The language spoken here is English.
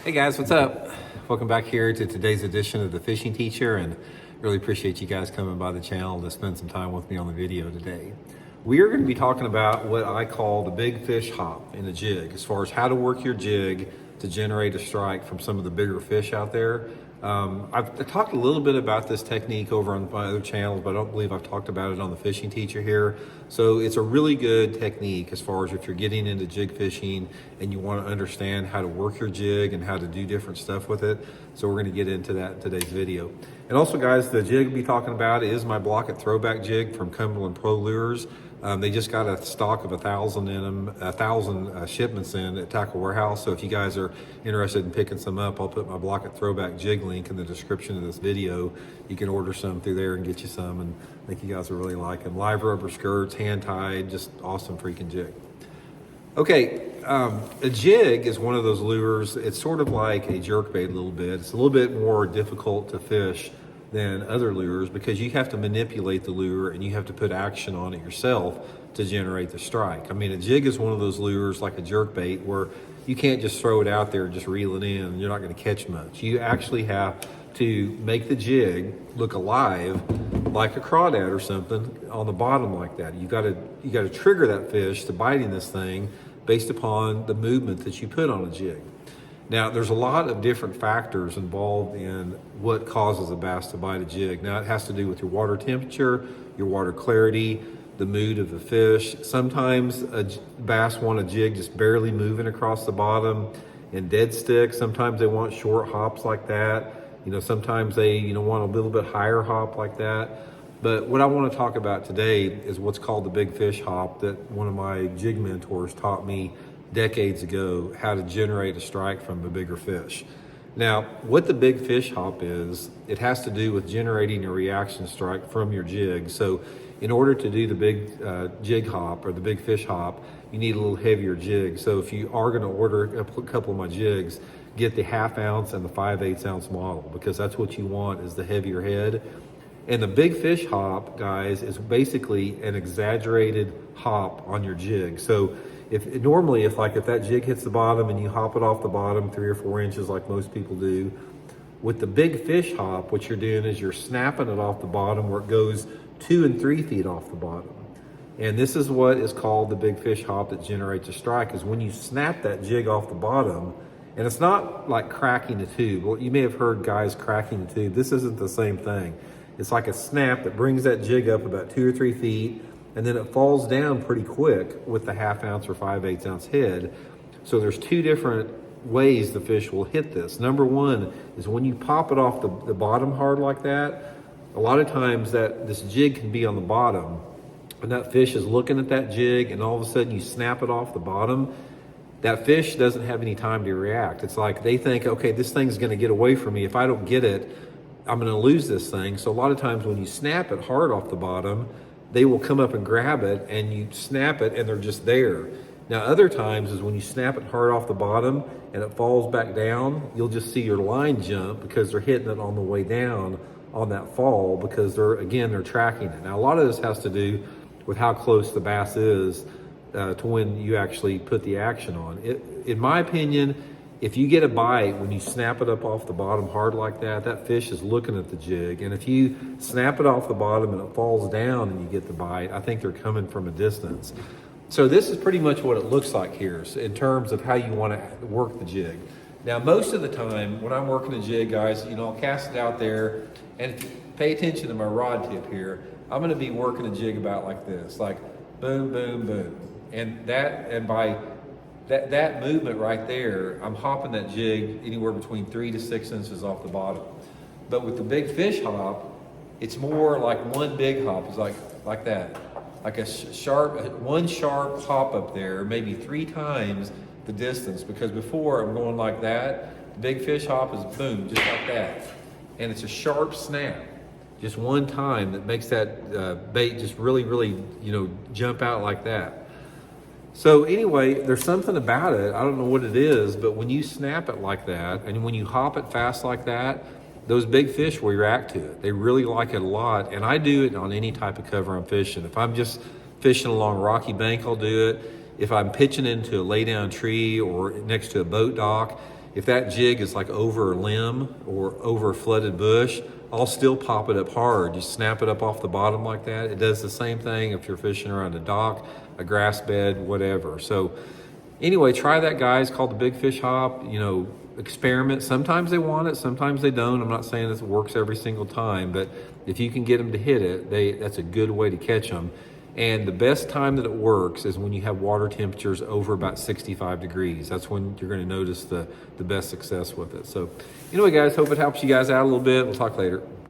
Hey guys, what's up? Welcome back here to today's edition of The Fishing Teacher, and really appreciate you guys coming by the channel to spend some time with me on the video today. We are going to be talking about what I call the big fish hop in a jig, as far as how to work your jig to generate a strike from some of the bigger fish out there. I've talked a little bit about this technique over on my other channels, but I don't believe I've talked about it on The Fishing Teacher here. So it's a really good technique as far as if you're getting into jig fishing and you want to understand how to work your jig and how to do different stuff with it. So we're going to get into that in today's video. And also guys, the jig we'll be talking about is my Blaukat throwback jig from Cumberland Pro Lures. They just got a stock of 1,000 in them, 1,000 shipments in at Tackle Warehouse. So if you guys are interested in picking some up, I'll put my Blaukat throwback jig link in the description of this video. You can order some through there and get you some, and I think you guys will really like them. Live rubber skirts, hand tied, just awesome freaking jig. Okay, a jig is one of those lures. It's sort of like a jerkbait a little bit. It's a little bit more difficult to fish than other lures because you have to manipulate the lure and you have to put action on it yourself to generate the strike. I mean, a jig is one of those lures like a jerkbait where you can't just throw it out there and just reel it in and you're not going to catch much. You actually have to make the jig look alive like a crawdad or something on the bottom like that. You got to trigger that fish to biting this thing based upon the movement that you put on a jig. Now, there's a lot of different factors involved in what causes a bass to bite a jig. Now, it has to do with your water temperature, your water clarity, the mood of the fish. Sometimes a bass want a jig just barely moving across the bottom and dead stick. Sometimes they want short hops like that. Sometimes they want a little bit higher hop like that. But what I want to talk about today is what's called the big fish hop that one of my jig mentors taught me decades ago, how to generate a strike from a bigger fish. Now, what the big fish hop is, it has to do with generating a reaction strike from your jig. So in order to do the big jig hop or the big fish hop, you need a little heavier jig. So if you are going to order a couple of my jigs, get the 1/2 ounce and the 5/8 ounce model, because that's what you want, is the heavier head. And the big fish hop, guys, is basically an exaggerated hop on your jig. So if that jig hits the bottom and you hop it off the bottom 3 or 4 inches like most people do, with the big fish hop, what you're doing is you're snapping it off the bottom where it goes 2 and 3 feet off the bottom. And this is what is called the big fish hop that generates a strike, is when you snap that jig off the bottom. And it's not like cracking a tube. Well, you may have heard guys cracking a tube. This isn't the same thing. It's like a snap that brings that jig up about 2 or 3 feet, and then it falls down pretty quick with the 1/2 ounce or 5/8 ounce head. So there's 2 different ways the fish will hit this. Number one is when you pop it off the bottom hard like that, a lot of times this jig can be on the bottom, and that fish is looking at that jig, and all of a sudden you snap it off the bottom. That fish doesn't have any time to react. It's like they think, okay, this thing's gonna get away from me. If I don't get it, I'm gonna lose this thing. So a lot of times when you snap it hard off the bottom, they will come up and grab it, and you snap it and they're just there. Now, other times is when you snap it hard off the bottom and it falls back down, you'll just see your line jump because they're hitting it on the way down on that fall, because they're tracking it. Now, a lot of this has to do with how close the bass is to when you actually put the action on. In my opinion, if you get a bite when you snap it up off the bottom hard like that, that fish is looking at the jig. And if you snap it off the bottom and it falls down and you get the bite, I think they're coming from a distance. So this is pretty much what it looks like here in terms of how you want to work the jig. Now, most of the time when I'm working a jig, guys, I'll cast it out there, and if you pay attention to my rod tip here, I'm going to be working a jig about like this, like boom, boom, boom. And by that movement right there, I'm hopping that jig anywhere between 3 to 6 inches off the bottom. But with the big fish hop, it's more like one big hop. It's like that, like one sharp hop up there, maybe 3 times the distance. Because before I'm going like that, the big fish hop is boom, just like that, and it's a sharp snap, just one time that makes that bait just really, really, jump out like that. So anyway, there's something about it, I don't know what it is, but when you snap it like that, and when you hop it fast like that, those big fish will react to it. They really like it a lot, and I do it on any type of cover I'm fishing. If I'm just fishing along a rocky bank, I'll do it. If I'm pitching into a lay down tree or next to a boat dock, if that jig is like over a limb or over a flooded bush, I'll still pop it up hard. You snap it up off the bottom like that. It does the same thing if you're fishing around a dock, a grass bed, whatever. So anyway, try that, guys. Called the Big Fish Hop. You know, experiment. Sometimes they want it, sometimes they don't. I'm not saying this works every single time, but if you can get them to hit it, that's a good way to catch them. And the best time that it works is when you have water temperatures over about 65 degrees. That's when you're going to notice the best success with it. So anyway, guys, hope it helps you guys out a little bit. We'll talk later.